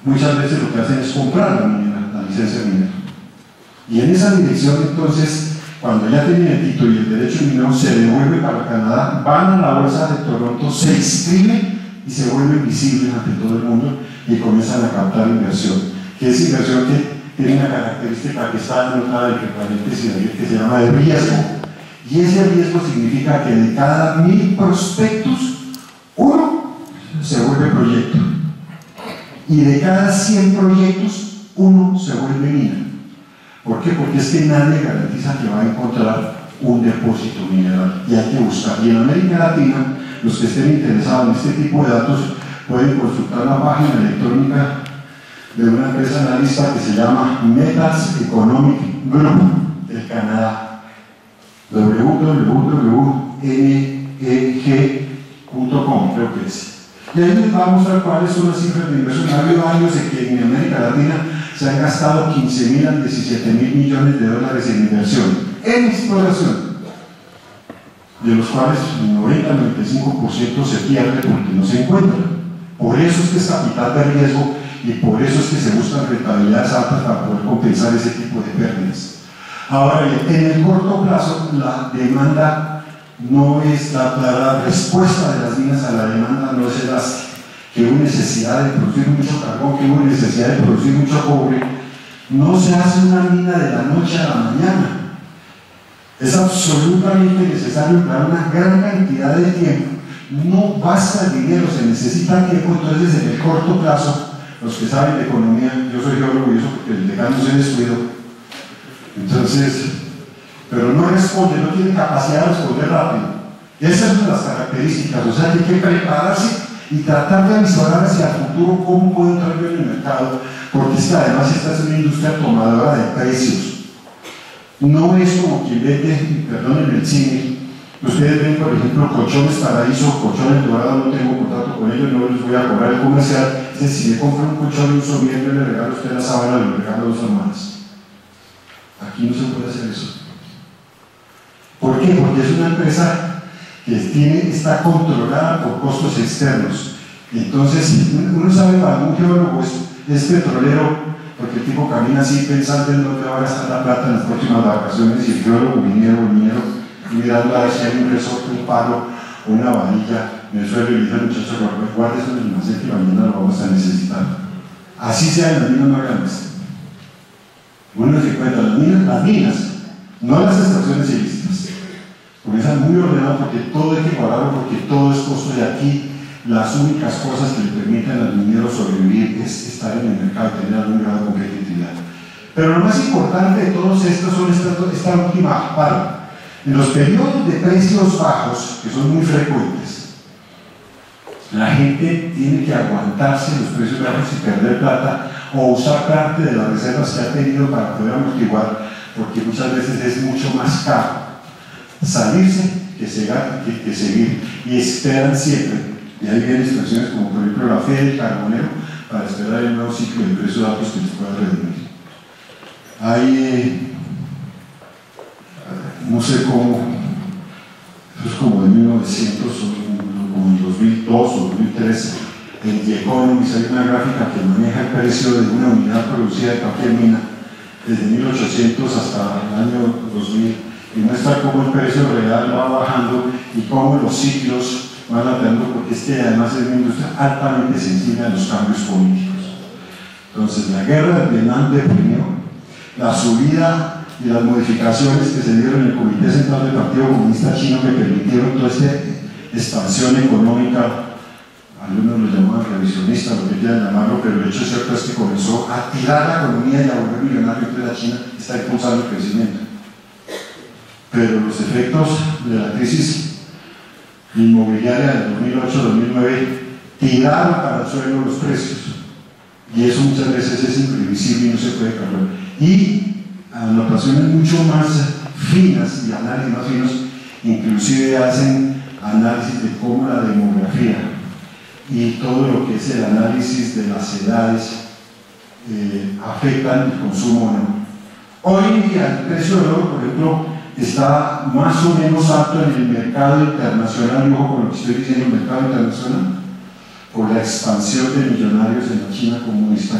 muchas veces lo que hacen es comprar la licencia minera. Y en esa dirección, entonces, cuando ya tienen el título y el derecho minero, se devuelve para Canadá, van a la bolsa de Toronto, se inscriben y se vuelven visibles ante todo el mundo y comienzan a captar inversión. Que es inversión que tiene una característica que está anotada en el paréntesis que se llama de riesgo. Y ese riesgo significa que de cada 1000 prospectos, uno se vuelve proyecto. Y de cada 100 proyectos, uno se vuelve mina. ¿Por qué? Porque es que nadie garantiza que va a encontrar un depósito mineral y hay que buscar. Y en América Latina, los que estén interesados en este tipo de datos pueden consultar la página electrónica de una empresa analista que se llama Metals Economic Group del Canadá, www.meg.com, creo que es. Y ahí les va a mostrar cuáles son las cifras de inversión. Ha habido años en que en América Latina se han gastado 15.000 a 17.000 millones de dólares en inversión, en exploración, de los cuales el 90-95% se pierde porque no se encuentra. Por eso es que es capital de riesgo y por eso es que se buscan rentabilidades altas para poder compensar ese tipo de pérdidas. Ahora bien, en el corto plazo, la demanda no es la respuesta de las minas a la demanda, no es elástica. Que hubo necesidad de producir mucho carbón, que hubo necesidad de producir mucho cobre. No se hace una mina de la noche a la mañana. Es absolutamente necesario emplear una gran cantidad de tiempo. No basta el dinero, se necesita tiempo. Entonces, en el corto plazo, los que saben de economía, yo soy geólogo y eso porque el decano se descuidó. Entonces, pero no responde, no tiene capacidad de responder rápido. Esas son las características, o sea, hay que prepararse y tratar de visualizar hacia el futuro cómo puede entrar en el mercado, porque es que además esta es una industria tomadora de precios. No es como quien vende, perdón, en el cine. Ustedes ven, por ejemplo, Colchones Paraíso, Colchones Dorado, no tengo contrato con ellos, no les voy a cobrar el comercial. Es decir, si le compro un colchón y un somier, yo le regalo a usted la sábana, le regalo 2 hermanas. Aquí no se puede hacer eso. ¿Por qué? Porque es una empresa que está controlada por costos externos. Entonces, uno sabe, para un geólogo es petrolero, porque el tipo camina así pensando en dónde va a gastar la plata en las próximas vacaciones, y el geólogo minero mirando a ver si hay un resorte, un palo o una varilla en el suelo y le dice al muchacho, guarde eso en el almacén que mañana lo vamos a necesitar. Así sean las minas más grandes. Uno se cuenta, las minas, no las extracciones ilícitas. Comienzan muy ordenado porque todo hay que guardarlo, porque todo es costo de aquí. Las únicas cosas que le permiten al minero sobrevivir es estar en el mercado y tener algún grado de competitividad. Pero lo más importante de todos estos son esta última parte. En los periodos de precios bajos, que son muy frecuentes, la gente tiene que aguantarse los precios bajos y perder plata o usar parte de las reservas que ha tenido para poder amortiguar, porque muchas veces es mucho más caro salirse que seguir, y esperan siempre. Y ahí vienen situaciones como por ejemplo la fe del carbonero para esperar el nuevo ciclo de precios altos que les pueda redimir. Hay, no sé cómo, eso es como de 1900 o como en 2002 o 2003, en The Economist hay una gráfica que maneja el precio de una unidad producida de cualquier mina desde 1800 hasta el año 2000 y muestra cómo el precio real va bajando y cómo los ciclos van alterando, porque es que además es una industria altamente sensible a los cambios políticos. Entonces, la guerra del Vietnam deprimió, la subida y las modificaciones que se dieron en el Comité Central del Partido Comunista Chino que permitieron toda esta expansión económica, algunos lo llamaban revisionista, lo que quieran llamarlo, pero el hecho cierto es que comenzó a tirar la economía y a volver millonario, entre la China está impulsando el crecimiento. Pero los efectos de la crisis inmobiliaria del 2008-2009 tiraron para el suelo los precios, y eso muchas veces es imprevisible y no se puede cambiar. Y anotaciones mucho más finas y análisis más finos, inclusive hacen análisis de cómo la demografía y todo lo que es el análisis de las edades afectan el consumo o no. Hoy en día el precio del oro, por ejemplo, está más o menos alto en el mercado internacional, y ojo con lo que estoy diciendo, el mercado internacional, por la expansión de millonarios en la China comunista,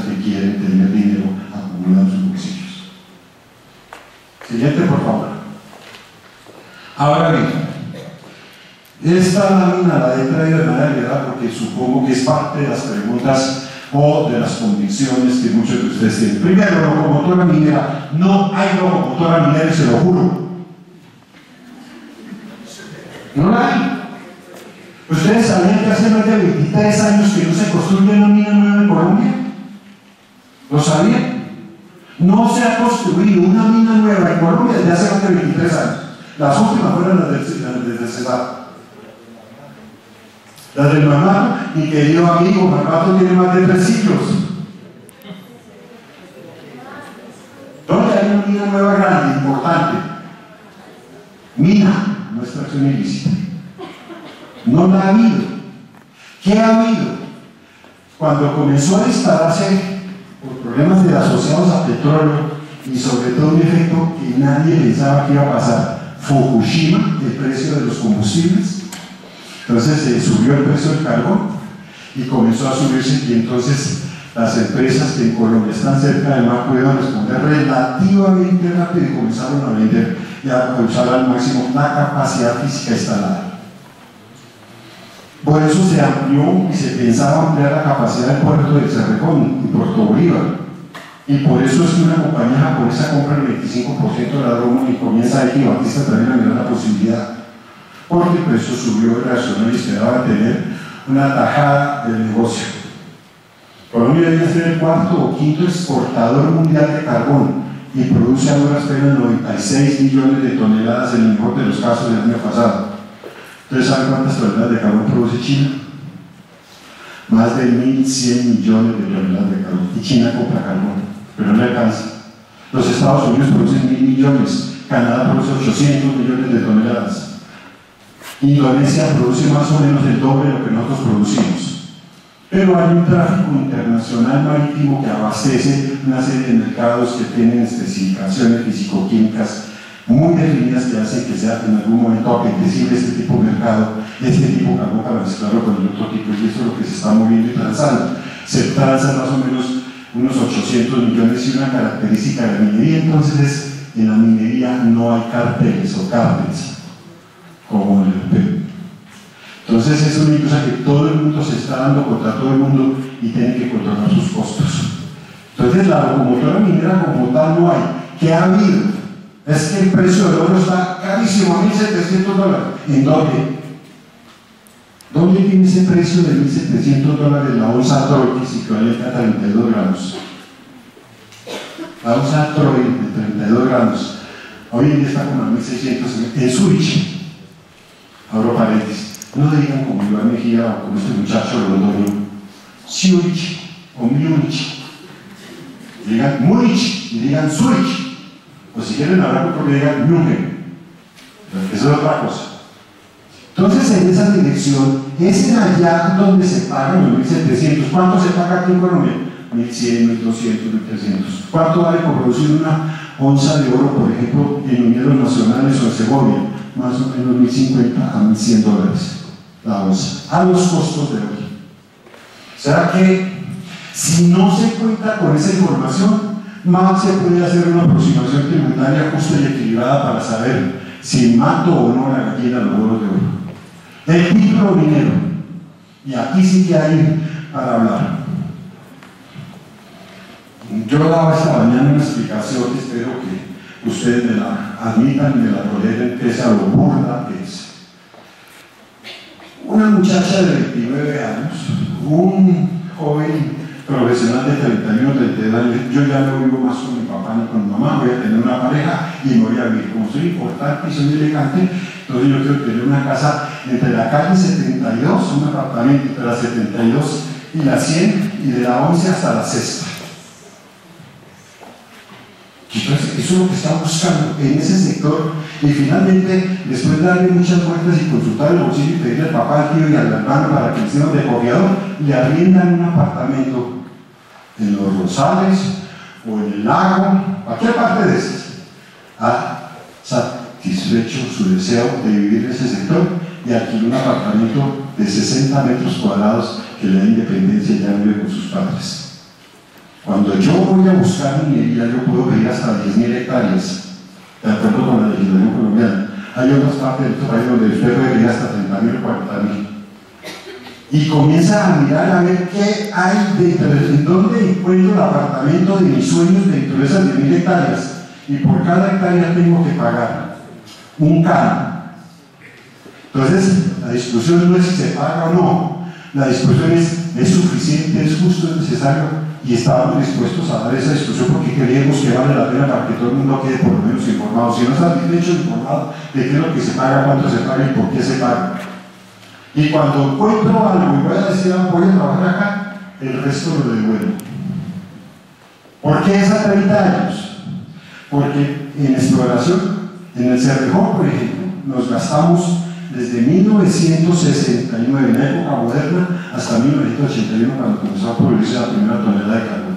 Ahora bien, esta lámina la he traído de manera general porque supongo que es parte de las preguntas o de las convicciones que muchos de ustedes tienen. Primero, locomotora minera. No hay locomotora minera, se lo juro. No la hay. ¿Ustedes sabían que hace más de 23 años que no se construye una mina nueva en Colombia? ¿Lo sabían? No se ha construido una mina nueva en Colombia desde hace más de 23 años. Las últimas fueron las del Cesar. Las del Marmato, mi querido amigo, Marmato tiene más de 3 siglos. ¿Dónde hay una mina nueva grande, importante? Mina, no extracción ilícita. No la ha habido. ¿Qué ha habido? Cuando comenzó a dispararse por problemas de asociados a petróleo y sobre todo un efecto que nadie pensaba que iba a pasar, Fukushima, el precio de los combustibles. Entonces se subió el precio del carbón y comenzó a subirse, y entonces las empresas que en Colombia están cerca del mar pudieron responder relativamente rápido y comenzaron a vender y a usar al máximo la capacidad física instalada. Por eso se amplió y se pensaba ampliar la capacidad del puerto de Cerrejón y Puerto Bolívar. Y por eso es que una compañía japonesa compra el 25% de la broma y comienza a ir, y Batista también a mirar la posibilidad. Porque el precio subió, reaccionó y esperaba tener una tajada del negocio. Colombia debe ser el cuarto o quinto exportador mundial de carbón y produce a duras penas 96 millones de toneladas en el mejor de los casos del año pasado. ¿Ustedes saben cuántas toneladas de carbón produce China? Más de 1.100 millones de toneladas de carbón. Y China compra carbón, pero no le alcanza. Los Estados Unidos producen 1.000 millones, Canadá produce 800 millones de toneladas. Indonesia produce más o menos el doble de lo que nosotros producimos. Pero hay un tráfico internacional marítimo que abastece una serie de mercados que tienen especificaciones físico-químicas muy definidas que hacen que sea en algún momento apetecible este tipo de mercado, este tipo de carbón para mezclarlo con el otro tipo, y eso es lo que se está moviendo y transando. Se transan más o menos unos 800 millones, y una característica de la minería entonces es, en la minería no hay carteles o cárteles como en el Perú. Entonces es una cosa que todo el mundo se está dando contra todo el mundo y tiene que controlar sus costos. Entonces la locomotora minera como tal no hay. ¿Qué ha habido? Es que el precio del oro está carísimo, a $1.700. ¿En dónde? ¿Dónde tiene ese precio de $1.700 la onza Troy, que es equivalente a 32 gramos? La onza Troy de 32 gramos. Hoy en día está como a 1.600 en Zurich. Abro paréntesis. No digan como Iván Mejía o como este muchacho Londoño, Zurich o Múnich. Digan Múnich y digan Zurich. O si quieren hablar porque digan München. Eso es otra cosa. Entonces, en esa dirección, es en allá donde se pagan los 1.700. ¿Cuánto se paga aquí en Colombia? 1.100, 1.200, 1.300. ¿Cuánto vale por producir una onza de oro, por ejemplo, en mineros nacionales o en Segovia? Más o menos $1.050 a $1.100 la onza, a los costos de hoy. O sea que, si no se cuenta con esa información, más se puede hacer una aproximación tributaria justa y equilibrada para saber si mato o no la gallina los huevos de oro. El microminero, y aquí sí que hay para hablar. Yo daba esta mañana una explicación que espero que ustedes me la admitan y me la toleren, pese a lo burda que es. Una muchacha de 29 años, un joven profesional de 31, 32 años, yo ya no vivo más con mi papá ni con mi mamá, voy a tener una pareja y me voy a vivir. Como soy importante y soy elegante, entonces yo quiero tener una casa entre la calle 72, un apartamento entre la 72 y la 100, y de la 11 hasta la 6. Entonces, eso es lo que está buscando en ese sector, y finalmente, después de darle muchas vueltas y consultar el bolsillo y pedirle al papá, al tío y al hermano para que hicieran de confiador, le arriendan un apartamento en Los Rosales o en el Lago, cualquier parte de esas. Ha satisfecho su deseo de vivir en ese sector y alquiló un apartamento de 60 metros cuadrados que le da independencia y ya vive con sus padres. Cuando yo voy a buscar minería, yo puedo pedir hasta 10.000 hectáreas, de acuerdo con la legislación colombiana. hay otras partes del país donde usted puede pedir hasta 30.000 o 40.000. Y comienza a mirar a ver qué hay dentro, en dónde encuentro el apartamento de mis sueños dentro de esas 10.000 hectáreas. Y por cada hectárea tengo que pagar un canon. Entonces, la discusión no es si se paga o no, la discusión es suficiente, es justo, es necesario, y estábamos dispuestos a dar esa discusión porque creíamos que vale la pena para que todo el mundo quede por lo menos informado. Si no está bien hecho informado de qué es lo que se paga, cuánto se paga y por qué se paga. Y cuando encuentro algo y voy a decir, voy a trabajar acá, el resto lo devuelvo. ¿Por qué es a 30 años? Porque en exploración, en el Cerrejón, por ejemplo, nos gastamos desde 1969, en la época moderna, hasta 1981, cuando comenzó a producirse la primera tonelada de carbón.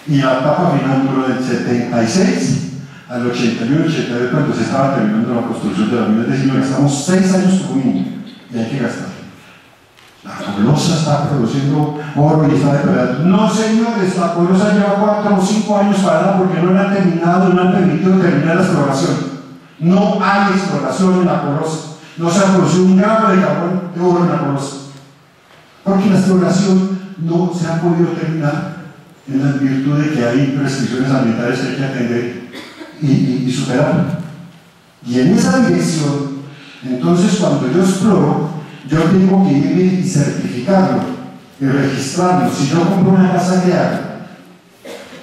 Y la etapa final duró del 76 al 81-82, cuando se estaba terminando la construcción de la mina. Es decir, nos gastamos 6 años como mínimo, y hay que gastar. La Colosa está produciendo oro y está depredando. No, señores, la Colosa lleva 4 o 5 años parada porque no la han terminado, no han permitido terminar la exploración. No hay exploración en la Colosa. No se ha producido un gramo de carbón de oro en la Colosa. Porque la exploración no se ha podido terminar en la virtud de que hay restricciones ambientales que hay que atender y superar. Y en esa dirección, entonces, cuando yo exploro, yo tengo que ir y certificarlo y registrarlo. Si yo compro una casa, ¿qué hago?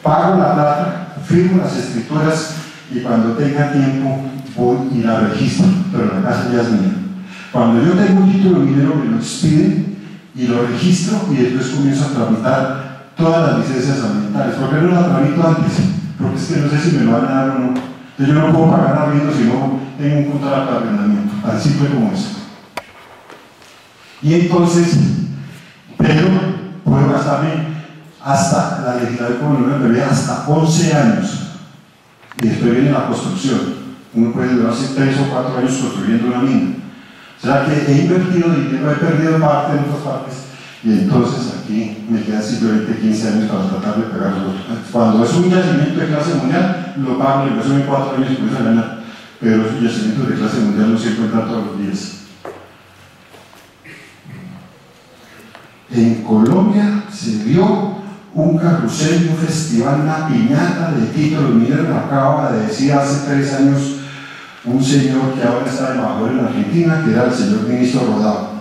Pago la plata, firmo las escrituras y cuando tenga tiempo voy y la registro, pero la casa ya es mía. Cuando yo tengo un título minero me lo expiden y lo registro y después comienzo a tramitar todas las licencias ambientales. ¿Por qué no las tramito antes? Porque es que no sé si me lo van a dar o no. Entonces yo no puedo pagar arriendo si no tengo un contrato de arrendamiento, tan simple como eso. Y entonces, pero puedo gastarme hasta la legislación comunal me prevé hasta 11 años. Y después viene la construcción. Uno puede durarse 3 o 4 años construyendo una mina. O sea que he invertido dinero, he perdido parte en otras partes, y entonces aquí me quedan simplemente 15 años para tratar de pegarlo. Cuando es un yacimiento de clase mundial, lo pago, lo inversión en 4 años y comienzo a ganar. Pero esos yacimientos de clase mundial no se encuentran todos los días. En Colombia se dio un carrusel, un festival, una piñata de títulos mineros. Acaba de decir hace 3 años un señor que ahora está embajador en Argentina, que era el señor ministro Rodado.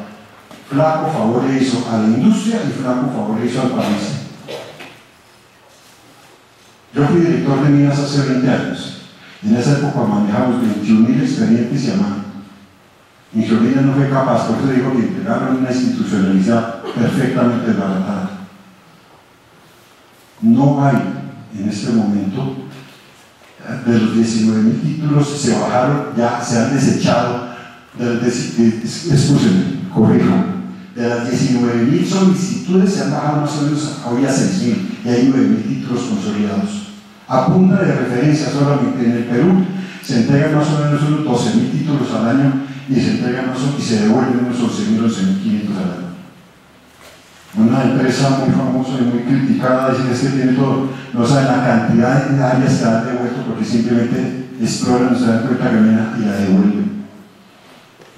Flaco favor le hizo a la industria y flaco favor le hizo al país. Yo fui director de minas hace 20 años. En esa época manejamos 21.000 expedientes y a mano. Mi sobrina no fue capaz, por eso digo que entregaron una institucionalidad perfectamente desbaratada. No hay en este momento, de los 19.000 títulos se bajaron, ya se han desechado, escúchenme, corrijo, de las 19.000 solicitudes se han bajado más o menos hoy a 6.000 y hay 9.000 títulos consolidados. A punta de referencia, solamente en el Perú se entregan más o menos unos 12.000 títulos al año y se entregan y se devuelven unos 11.000, 11.500 al año. Una empresa muy famosa y muy criticada dice que tiene todo, no saben la cantidad de áreas que han devuelto porque simplemente exploran, se dan cuenta que mina y la devuelven.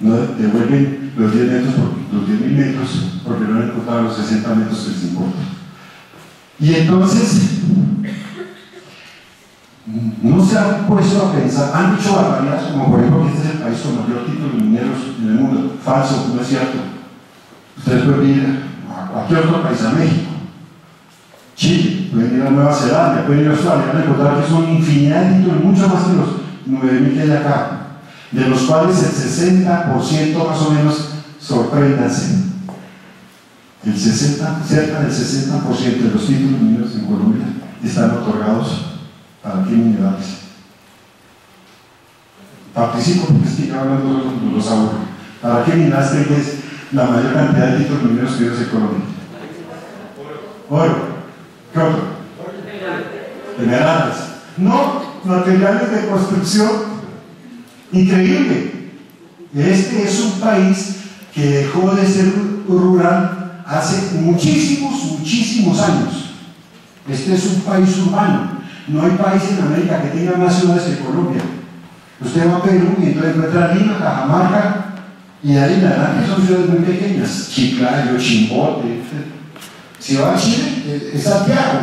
No devuelven los 10 metros, los 10.000 metros porque no han encontrado los 60 metros que les importa. Y entonces no se han puesto a pensar, han dicho barbaridades como por ejemplo que este es el país con mayor títulos mineros en el mundo. Falso, no es cierto. Ustedes pueden ir a cualquier otro país, a México, Chile, pueden ir a Nueva Zelanda, pueden ir a Australia, van a encontrar que son infinidad de títulos, mucho más que los 9.000 que hay acá, de los cuales el 60% más o menos, sorpréndanse, cerca del 60% de los títulos mineros en Colombia están otorgados para qué minerales. Participo porque estoy hablando de los aburros. ¿Para qué minerales es la mayor cantidad de títulos mineros que hay en Colombia? Oro. ¿Qué otro? Esmeraldas. No, materiales de construcción. Increíble. Este es un país que dejó de ser rural hace muchísimos años. Este es un país urbano. No hay país en América que tenga más ciudades que Colombia. Usted va a Perú y entonces encuentra Lima, Cajamarca, y de ahí en adelante son ciudades muy pequeñas, Chiclayo, Chimbote. Si va a Chile, es Santiago,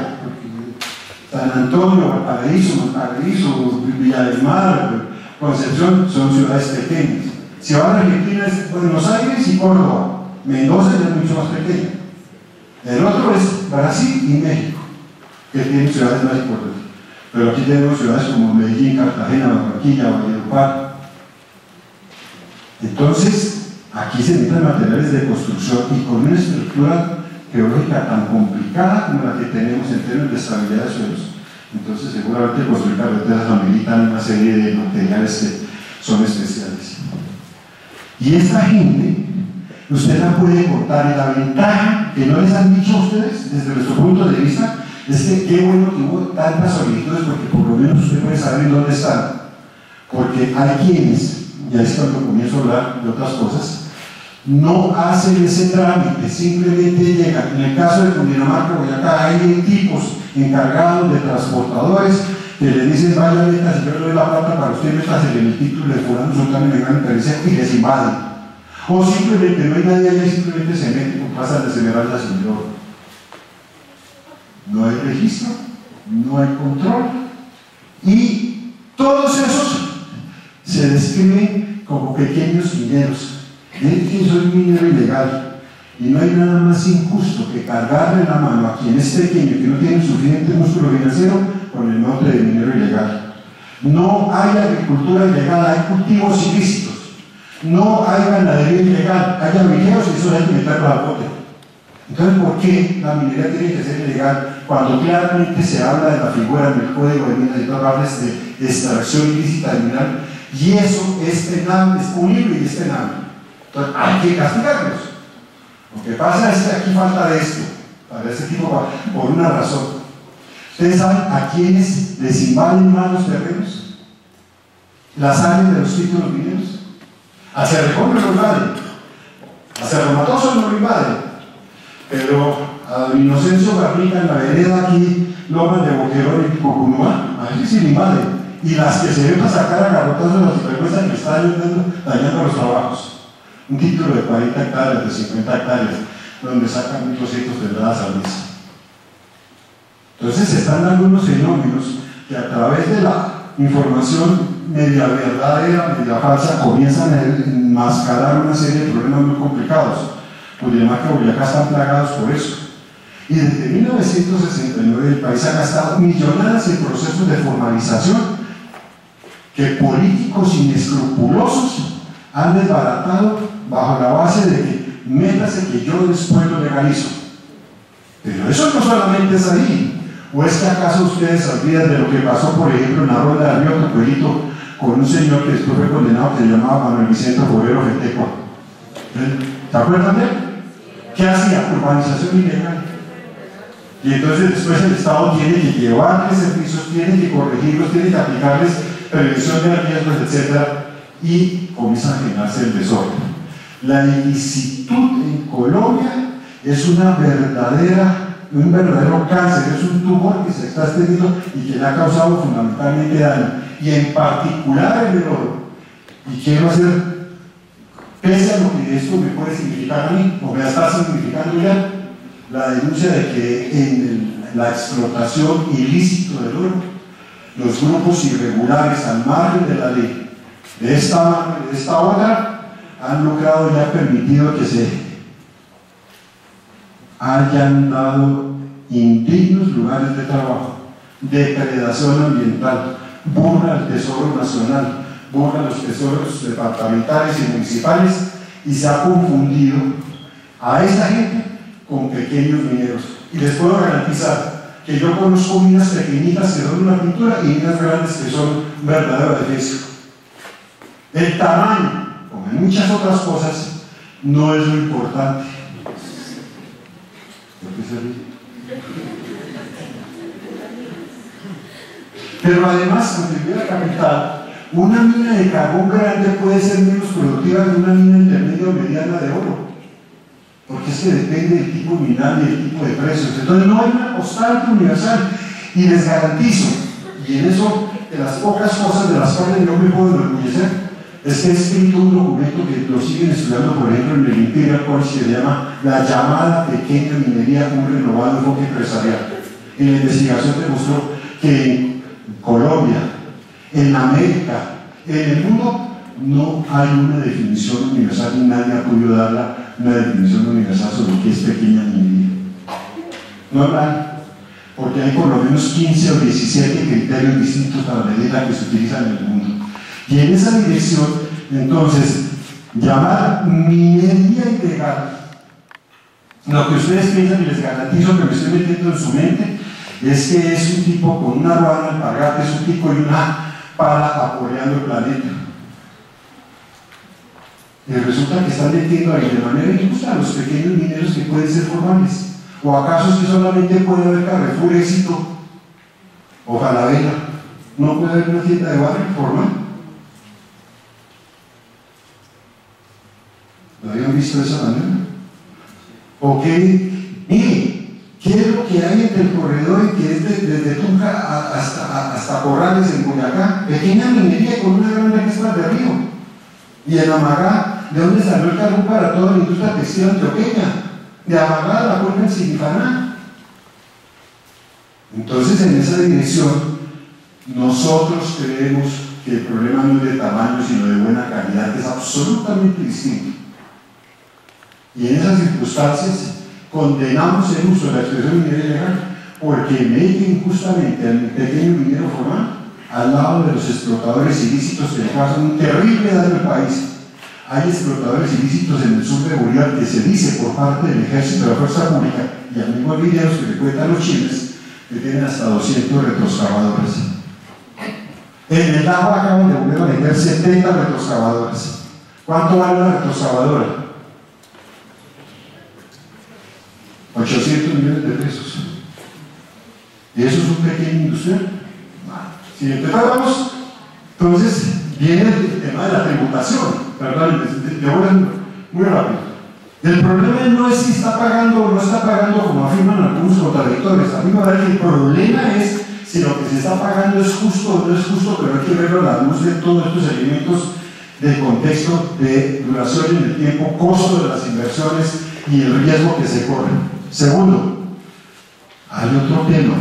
San Antonio, Valparaíso, Villa del Mar, Concepción, son ciudades pequeñas. Si va a Argentina, es Buenos Aires y Córdoba. Mendoza es mucho más pequeño. El otro es Brasil y México, que tienen ciudades más importantes. Pero aquí tenemos ciudades como Medellín, Cartagena, Barranquilla, Valledupar. Entonces, aquí se necesitan materiales de construcción y con una estructura geológica tan complicada como la que tenemos en términos de estabilidad de suelos. Entonces, seguramente construir carreteras ameritan una serie de materiales que son especiales. Y esta gente, usted la puede contar, y la ventaja que no les han dicho a ustedes, desde nuestro punto de vista, es que qué bueno que hubo tantas solicitudes, porque por lo menos usted puede saber en dónde están. Porque hay quienes, ya es cuando comienzo a hablar de otras cosas, no hacen ese trámite, simplemente llegan. En el caso de Cundinamarca, Boyacá, hay tipos encargados de transportadores que le dicen: vaya, meta, si yo le doy la plata para usted, métase en el título de fulano, sultán, me gana interés, y les invaden. O simplemente no hay nadie allá y simplemente se meten con pasas de esmeraldas y oro. No hay registro, no hay control, y todos esos se describen como pequeños mineros. Miren que soy minero ilegal, y no hay nada más injusto que cargarle la mano a quien es pequeño, que no tiene suficiente músculo financiero, con el nombre de minero ilegal. No hay agricultura ilegal, hay cultivos ilícitos. No hay ganadería ilegal, hay avineros y eso hay que meterlo al bote. Entonces, ¿por qué la minería tiene que ser ilegal cuando claramente se habla de la figura en el Código de Minas y hablas de extracción ilícita de mineral? Y eso es penal, es punible y es penal. Entonces, hay que castigarlos. Lo que pasa es que aquí falta de esto, para este tipo, por una razón. ¿Ustedes saben a quiénes les invaden más los terrenos? Las áreas de los títulos mineros. A Cerrejón no lo invaden, a Cerro Matoso no lo invaden, pero a Inocencio Garnica en la vereda aquí, Lomas de Boquerón y Cocunúa, a veces sí lo invaden. Y las que se ven para sacar a garrotazos de las sinvergüenzas que están dañando los trabajos. Un título de 40 hectáreas, de 50 hectáreas, donde sacan 1.200 toneladas al mes. Entonces se están dando unos fenómenos que a través de la información media verdadera, media falsa, comienzan a enmascarar una serie de problemas muy complicados. Cundinamarca y Boyacá están plagados por eso. Y desde 1969 el país ha gastado millonadas en procesos de formalización que políticos inescrupulosos han desbaratado bajo la base de que métase que yo después lo legalizo. Pero eso no solamente es ahí. ¿O es que acaso ustedes se olvidan de lo que pasó, por ejemplo, en la ronda de Río Pueblito con un señor que después fue condenado, que se llamaba Manuel Vicente Forero Fetecua? ¿Se acuerdan de él? ¿Qué hacía? Urbanización ilegal. Y entonces después el Estado tiene que llevarles servicios, tiene que corregirlos, tiene que aplicarles prevención de riesgos, etc. Y comienza a generarse el desorden. La ilicitud en Colombia es un verdadero cáncer, es un tumor que se está extendiendo y que le ha causado fundamentalmente daño, y en particular en el oro. Y quiero hacer, pese a lo que esto me puede significar a mí, o me está significando ya, la denuncia de que en la explotación ilícita del oro, los grupos irregulares al margen de la ley, de esta otra, han logrado y han permitido que se hayan dado indignos lugares de trabajo, depredación ambiental, burla al tesoro nacional, burla a los tesoros departamentales y municipales, y se ha confundido a esta gente con pequeños mineros. Y les puedo garantizar que yo conozco minas pequeñitas que son una pintura y minas grandes que son un verdadero edificio. El tamaño, como en muchas otras cosas, no es lo importante. Pero además, contribuir a capital, una mina de carbón grande puede ser menos productiva que una mina intermedia o mediana de oro, porque es que depende del tipo mineral y del tipo de precios. Entonces no hay una constante universal, y les garantizo, Y en eso, de las pocas cosas de las cuales yo me puedo enorgullecer, es que he escrito un documento que lo siguen estudiando, por ejemplo, en el Imperial College, que se llama La llamada pequeña minería, un renovado enfoque empresarial. Y la investigación demostró que en Colombia, en América, en el mundo, no hay una definición universal, ni nadie ha podido darla una definición universal sobre qué es pequeña minería. No hay, porque hay por lo menos 15 o 17 criterios distintos para medir la que se utiliza en el mundo. Y en esa dirección, entonces, llamar minería ilegal, lo que ustedes piensan, y les garantizo que me estoy metiendo en su mente, es que es un tipo con una ruana alpargata, es un tipo y una pala apoyando el planeta. Y resulta que están metiendo ahí de manera injusta a los pequeños mineros que pueden ser formales. ¿O acaso es que solamente puede haber Carrefour, Éxito o Falabella? ¿No puede haber una tienda de barrio formal? ¿Lo habían visto de esa manera? ¿O qué? Mire, ¿qué es lo que hay entre el corredor y que es desde Tunja hasta Corrales en Boyacá? Pequeña minería con una gran región de río. Y en Amagá, ¿de dónde salió el carbón para toda la industria textil antioqueña? De Amagá a la cuenca en Sinifaná. Entonces, en esa dirección, nosotros creemos que el problema no es de tamaño, sino de buena calidad, que es absolutamente distinto. Y en esas circunstancias, condenamos el uso de la expresión minera ilegal porque meten justamente al pequeño minero formal al lado de los explotadores ilícitos que causan un terrible daño al país. Hay explotadores ilícitos en el sur de Bolívar que se dice por parte del Ejército de la Fuerza Pública y amigos mineros que le cuentan los chiles que tienen hasta 200 retroexcavadores. En el lago acaban de volver a vender 70 retroexcavadores. ¿Cuánto vale una retroexcavadora? 800 millones de pesos. ¿Y eso es un pequeño industrial? Si empezamos, entonces viene el tema de la tributación. Perdón, muy rápido. El problema no es si está pagando o no está pagando, como afirman algunos contradictores. A mí me parece que el problema es si lo que se está pagando es justo o no es justo, pero hay que verlo a la luz de todos estos elementos de contexto, de duración en el tiempo, costo de las inversiones y el riesgo que se corre. Segundo, hay otro tema.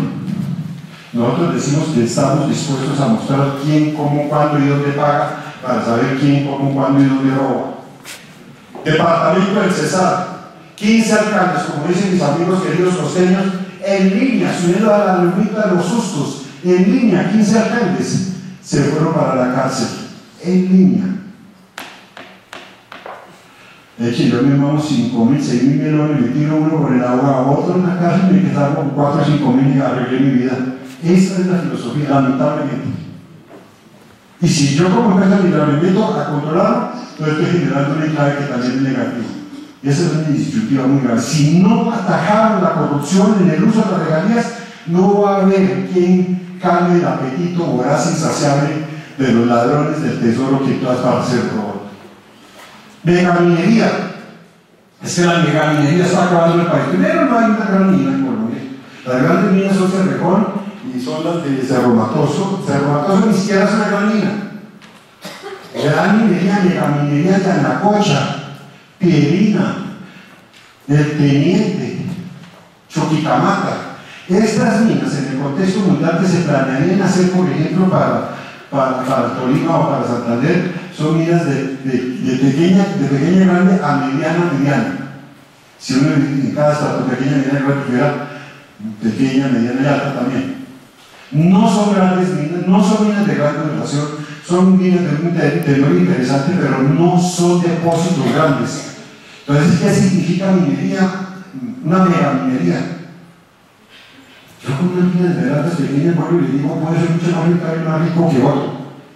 Nosotros decimos que estamos dispuestos a mostrar quién, cómo, cuándo y dónde paga para saber quién, cómo, cuándo y dónde roba. Departamento del Cesar, 15 alcaldes, como dicen mis amigos queridos costeños, en línea, subiendo a la lomita de los sustos, en línea, 15 alcaldes se fueron para la cárcel, en línea. De hecho, yo me mamo 5.000, 6.000 melones, me tiro uno por el agua, a otro en la cárcel, me quedaron con 4 o 5.000 y arreglé mi vida. Esa es la filosofía, lamentablemente. Y si yo como empresa me meto a controlarlo, entonces estoy generando una clave que también es negativa. Y esa es una disyuntiva muy grave. Si no atajamos la corrupción en el uso de las regalías, no va a haber quien calme el apetito voraz e insaciable de los ladrones del tesoro que todas partes se roban. Megaminería. Es que la megaminería está acabando en el país. Primero, no hay una gran mina en Colombia. Las grandes minas son Cerrejón y son las de Cerro Matoso. Cerro Matoso ni siquiera es una gran mina. Gran minería, megaminería de Anacocha, Piedrina, El Teniente, Choquicamata. Estas minas, en el contexto mundial que se planearían hacer, por ejemplo, para Tolima o para Santander, son minas de pequeña y grande a mediana. Si uno en cada estado pequeña, mediana y grande tuviera pequeña, mediana y alta también. No son grandes minas, no son minas de gran duración, son minas de un interior interesante, pero no son depósitos grandes. Entonces, ¿qué significa minería? Una megaminería. Yo con una mina de esmeraldas pequeñas, bueno, le digo, puede ser mucho más rico que otro,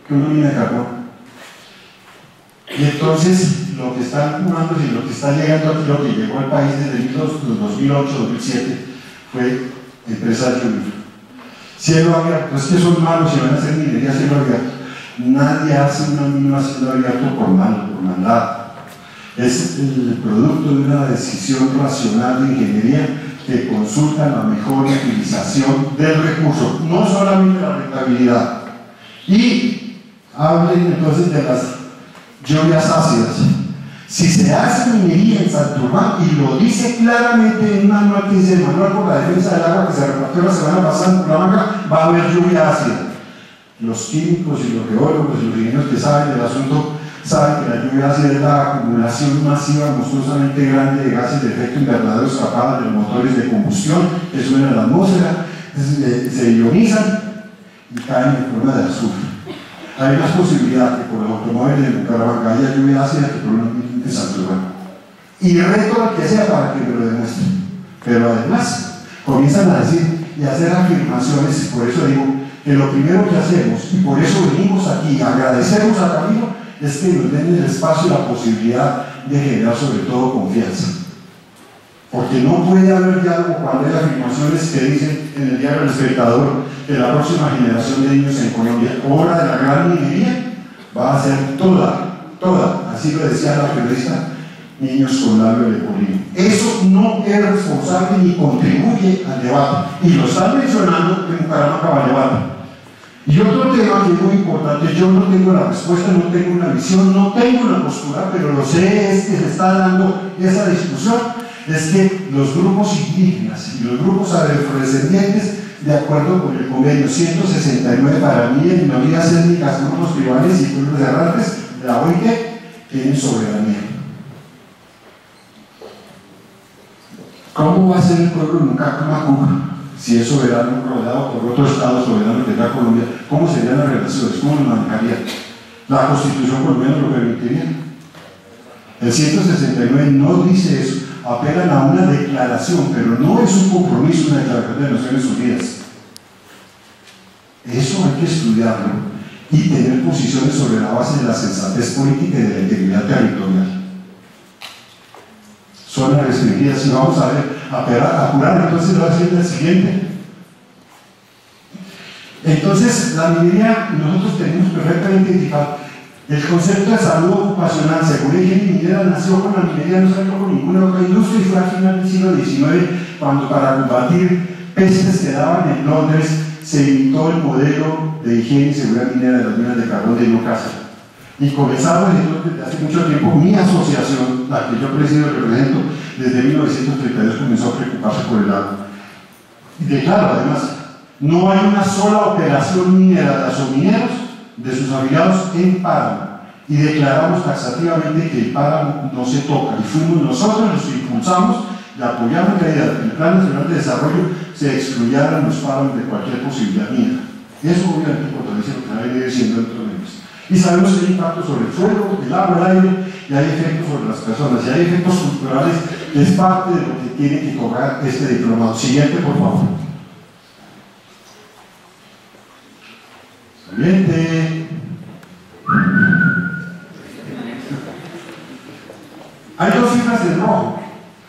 que una mina de carbón. Y entonces, lo que está jugando y lo que está llegando aquí, lo que llegó al país desde 2008-2007, fue empresas junior. Cielo abierto, es que son malos y van a hacer minería cielo abierto. Nadie hace una mina cielo abierto por maldad. Es el producto de una decisión racional de ingeniería que consultan la mejor utilización del recurso, no solamente la rentabilidad. Y hablen entonces de las lluvias ácidas. Si se hace minería en Santurbán, y lo dice claramente en un manual que dice el Manual por la Defensa del Agua, que se repartió la semana pasada en Cuernavaca, va a haber lluvia ácida. Los químicos y los geólogos y los ingenieros que saben del asunto saben que la lluvia ácida es la acumulación masiva, monstruosamente grande de gases de efecto invernadero escapadas de los motores de combustión que suben a la atmósfera, se ionizan y caen en forma de azufre. Hay más posibilidad que por los automóviles de Bucaramanga haya lluvia ácida que por un de Santurbán. Y reto al que sea para que me lo demuestren. Pero además comienzan a decir y a hacer afirmaciones, por eso digo que lo primero que hacemos, y por eso venimos aquí, agradecemos a Camilo, es que nos den el espacio y la posibilidad de generar sobre todo confianza. Porque no puede haber diálogo cuando hay afirmaciones que dicen en el diario El Espectador que la próxima generación de niños en Colombia, hora de la gran minería, va a ser toda, así lo decía la periodista, niños con labio leporino. Eso no es responsable ni contribuye al debate. Y lo están mencionando en Bucaramanga Vallevato. Y otro tema que es muy importante, yo no tengo la respuesta, no tengo una visión, no tengo una postura, pero lo sé, es que se está dando esa discusión, es que los grupos indígenas y los grupos afrodescendientes, de acuerdo con el convenio 169 para mí, en minorías étnicas, grupos tribales y pueblos errantes de la OIT, tienen soberanía. ¿Cómo va a ser el pueblo de Mucacumacuca si es soberano rodeado por otro estado soberano que da Colombia? ¿Cómo serían las relaciones? ¿Cómo lo manejaría? ¿La Constitución colombiana lo permitiría? El 169 no dice eso, apelan a una declaración, pero no es un compromiso, una declaración de Naciones Unidas. Eso hay que estudiarlo y tener posiciones sobre la base de la sensatez política y de la integridad territorial. Zonas restringidas, y vamos a ver, apurar, entonces va a ser el siguiente. Entonces, la minería, nosotros tenemos perfectamente identificado el concepto de salud ocupacional. Según Higiene Minera, nació con la minería, no salió con ninguna otra industria, y fue al final del siglo XIX cuando, para combatir pestes que daban en Londres, se inventó el modelo de higiene y seguridad minera de las minas de carbón de Newcastle. Y comenzamos desde hace mucho tiempo, mi asociación, la que yo presido y represento, desde 1932 comenzó a preocuparse por el agua. Y declaro, además, no hay una sola operación minera de Asomineros, de sus afiliados, en páramo. Y declaramos taxativamente que el páramo no se toca. Y fuimos nosotros los que impulsamos y apoyamos la idea de que el Plan Nacional de Desarrollo se excluyeran los páramos de cualquier posibilidad minera. Eso obviamente contradice lo que se ha venido diciendo dentro de ellos. Y sabemos que hay impacto sobre el suelo, el agua, el aire, y hay efectos sobre las personas, y hay efectos culturales, que es parte de lo que tiene que cobrar este diplomado. Siguiente, por favor. Siguiente. Hay dos cifras en rojo,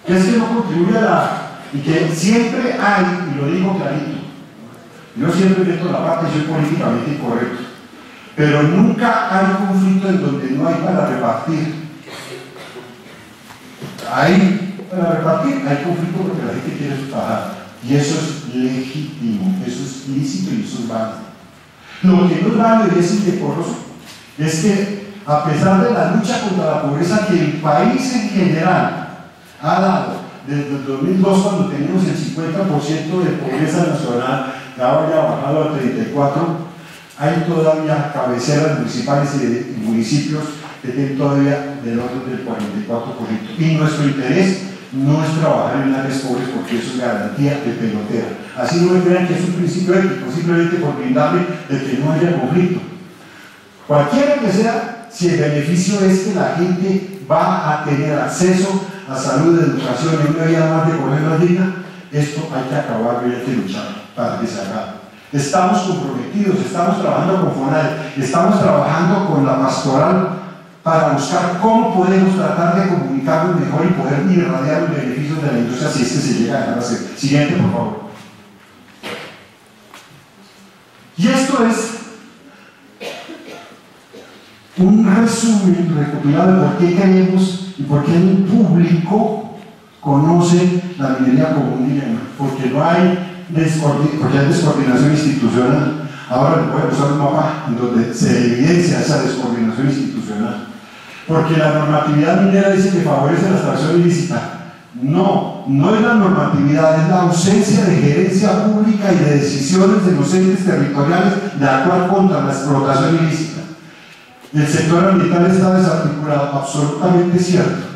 que es que no contribuye a la... y que siempre hay, y lo digo clarito, yo siempre meto la parte, soy políticamente incorrecto, pero nunca hay conflicto en donde no hay para repartir. Hay para repartir, hay conflicto porque la gente quiere pagar, y eso es legítimo, eso es lícito y eso es válido. Lo que no es válido y es indecoroso es que, a pesar de la lucha contra la pobreza que el país en general ha dado desde el 2002, cuando teníamos el 50% de pobreza nacional, que ahora ya ha bajado al 34%, hay todavía cabeceras municipales y municipios que tienen todavía del orden del 44%. Y nuestro interés no es trabajar en áreas pobres, porque eso es garantía de pelotera. Así no me crean que es un principio ético, simplemente por brindarle de que no haya conflicto. Cualquiera que sea, si el beneficio es que la gente va a tener acceso a salud, educación y una vida más de comer más digna, esto hay que acabarlo y hay que luchar para que se haga. Estamos comprometidos, estamos trabajando con FONADE, estamos trabajando con la pastoral para buscar cómo podemos tratar de comunicarnos mejor y poder irradiar los beneficios de la industria si es que se llega a hacer. Siguiente, por favor. Y esto es un resumen recopilado de por qué queremos y por qué hay un público conoce la minería como un dilema, porque hay descoordinación institucional. Ahora les voy a mostrar un mapa en donde se evidencia esa descoordinación institucional. Porque la normatividad minera dice que favorece la extracción ilícita. No, no es la normatividad, es la ausencia de gerencia pública y de decisiones de los entes territoriales de actuar contra la explotación ilícita. El sector ambiental está desarticulado, absolutamente cierto.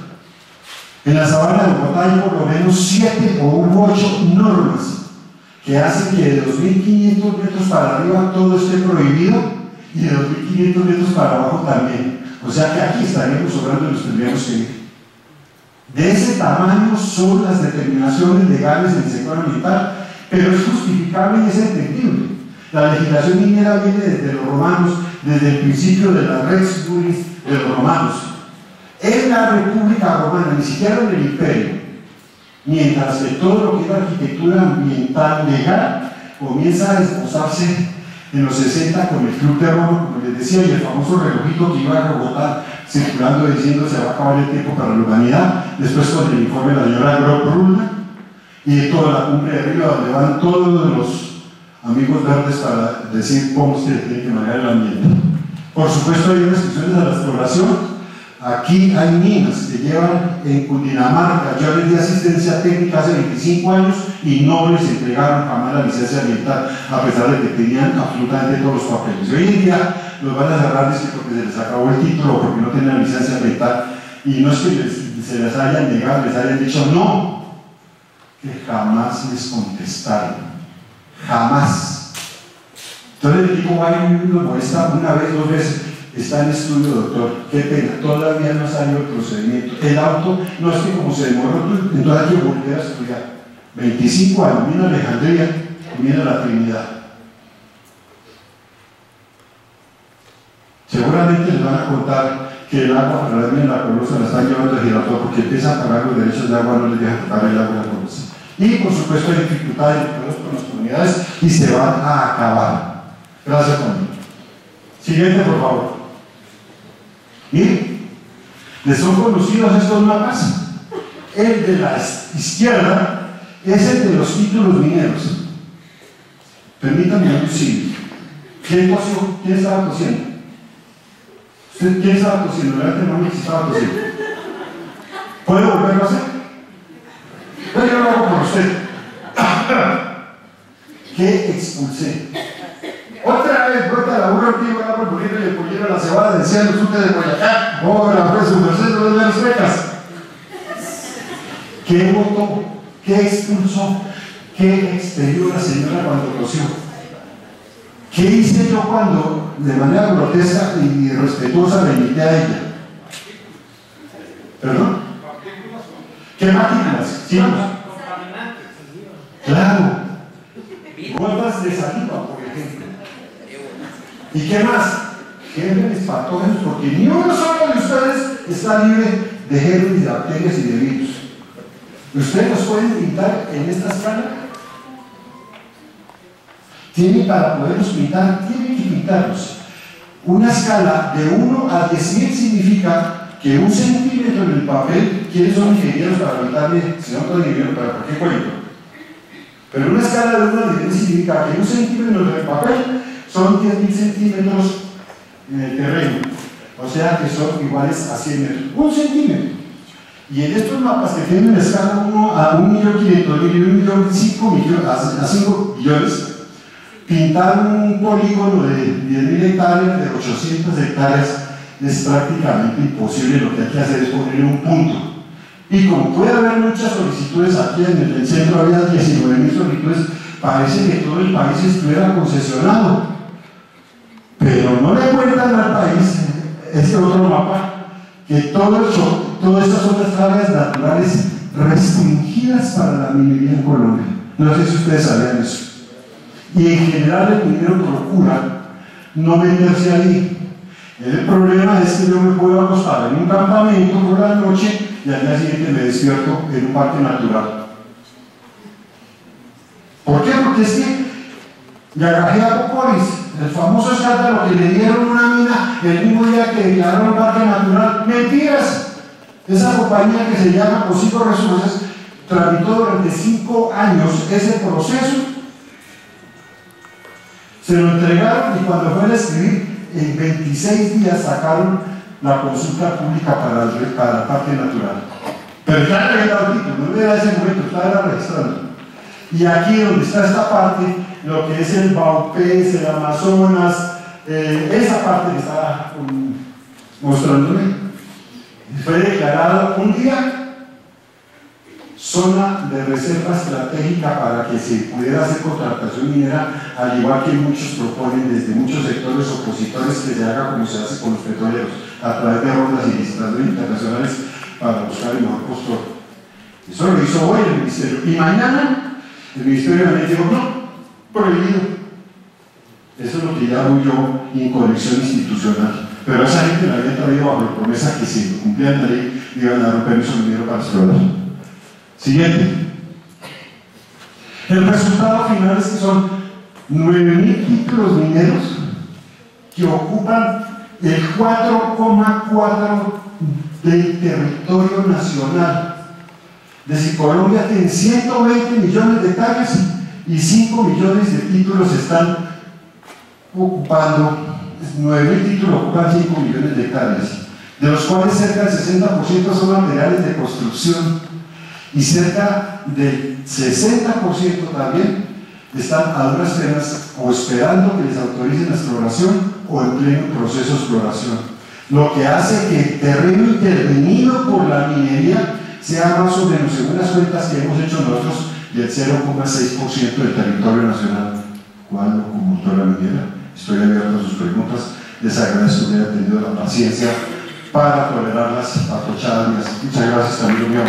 En la sabana de Bogotá hay por lo menos 7 o 8 normas que hacen que de 2.500 metros para arriba todo esté prohibido y de 2.500 metros para abajo también. O sea que aquí estaríamos sobrando y nos tendríamos que ir. De ese tamaño son las determinaciones legales del sector ambiental, pero es justificable y es entendible. La legislación minera viene desde los romanos, desde el principio de la Rex Juris de los romanos. En la República Romana, ni siquiera en el Imperio, mientras que todo lo que es la arquitectura ambiental legal comienza a esbozarse en los 60 con el Club de Roma, como les decía, y el famoso relojito que iba a Bogotá circulando diciendo se va a acabar el tiempo para la humanidad, después con el informe de la señora Groth-Brundtland y de toda la cumbre de arriba donde van todos los amigos verdes para decir cómo se tiene que manejar el ambiente. Por supuesto hay restricciones a la exploración. Aquí hay minas que llevan en Cundinamarca, yo les di asistencia técnica hace 25 años y no les entregaron jamás la licencia ambiental, a pesar de que tenían absolutamente todos los papeles. Y hoy en día los van a cerrar porque se les acabó el título o porque no tienen la licencia ambiental, y no es que se les hayan negado, les hayan dicho no, que jamás les contestaron, jamás. Entonces el equipo va y nos molesta una vez, 2 veces. Está en estudio, doctor, qué pena, todavía no ha salido el procedimiento. El auto, no es que como se demoró, entonces hay que volver a estudiar. 25 años, viene Alejandría y viene la Trinidad. Seguramente les van a contar que el agua para la la Colosa la están llevando a Girardot porque empiezan a pagar los derechos de agua, no les dejan tocar el agua de la Colosa. Y por supuesto hay dificultades con las comunidades y se van a acabar. Gracias, Juan. Siguiente, por favor. Miren, les son conocidos estos mapas. El de la izquierda es el de los títulos mineros. Permítanme un sí. ¿Quién estaba cosiendo? ¿Quién estaba cosiendo? Levante la mano si estaba cosiendo. ¿Puedo volverlo a hacer? Yo lo hago por usted. ¿Qué expulsé? Otra vez brota la burra antigua, el árbol bonito y el pollero, la cebada del cielo, el surte de Boyacá. Ahora, pues, su merced no de las becas. ¿Qué votó? ¿Qué expulsó? ¿Qué expelió la señora cuando tosió? ¿Qué hice yo cuando, de manera grotesca y irrespetuosa, le invité a ella? ¿Perdón? ¿Qué partículas? ¿Sí? Claro. Gotas de saliva, por ejemplo. ¿Y qué más? Gérmenes patógenos, porque ni uno solo de ustedes está libre de gérmenes, de bacterias y de virus. ¿Ustedes los pueden pintar en esta escala? Tienen, para poderlos pintar, tienen que pintarlos. Una escala de 1 a 10.000 significa que 1 centímetro en el papel, ¿quiénes son ingenieros para pintarle? Si no, todo ingeniero, ¿para qué cuento? Pero una escala de 1 a 10.000 significa que 1 centímetro en el papel son 10.000 centímetros en el terreno, o sea que son iguales a 100 metros, 1 centímetro. Y en estos mapas que tienen la escala 1 a 1.500.000 y 5 millones, pintar un polígono de 10.000 hectáreas, de 800 hectáreas, es prácticamente imposible. Lo que hay que hacer es poner un punto. Y como puede haber muchas solicitudes, aquí en el centro había 19.000 solicitudes, parece que todo el país estuviera concesionado. Pero no le cuentan al país, este otro mapa, que todas estas son las áreas naturales restringidas para la minería en Colombia. No sé si ustedes sabían eso. Y en general el minero procura no meterse ahí. El problema es que yo me puedo acostar en un campamento por la noche y al día siguiente me despierto en un parque natural. ¿Por qué? Porque es que Yagajé Apopolis, el famoso escándalo que le dieron una mina el mismo día que declararon parque natural, mentiras. Esa compañía que se llama Cosico Resources tramitó durante 5 años ese proceso, se lo entregaron y cuando fue a escribir, en 26 días sacaron la consulta pública para la parte natural. Pero ya le había dado título, no era ese momento, estaba registrando. Y aquí donde está esta parte, lo que es el Baupés, el Amazonas, esa parte que estaba mostrándome, fue declarado un día zona de reserva estratégica para que se pudiera hacer contratación minera, al igual que muchos proponen desde muchos sectores opositores que se haga como se hace con los petroleros, a través de rondas y licitaciones internacionales para buscar el mejor postor. Eso lo hizo hoy el Ministerio. Y mañana el Ministerio de Ambiente dijo, no, prohibido. Eso es lo que llamo yo inconexión institucional. Pero a esa gente la había traído bajo la promesa que si cumplían la ley iban a dar un permiso minero para explorar. Siguiente. El resultado final es que son 9.000 títulos mineros que ocupan el 4,4% del territorio nacional. Es decir, Colombia tiene 120 millones de hectáreas y 5 millones de títulos están ocupando, 9.000 títulos ocupan 5 millones de hectáreas, de los cuales cerca del 60% son materiales de construcción y cerca del 60% también están a duras penas o esperando que les autoricen la exploración o en pleno proceso de exploración, lo que hace que el terreno intervenido por la minería sea más o menos, según las cuentas que hemos hecho nosotros, del 0,6% del territorio nacional. ¿Cuál locomotora minera? Estoy abierto a sus preguntas, les agradezco que hayan tenido la paciencia para tolerar las aprochadas. Muchas gracias, amigo mío.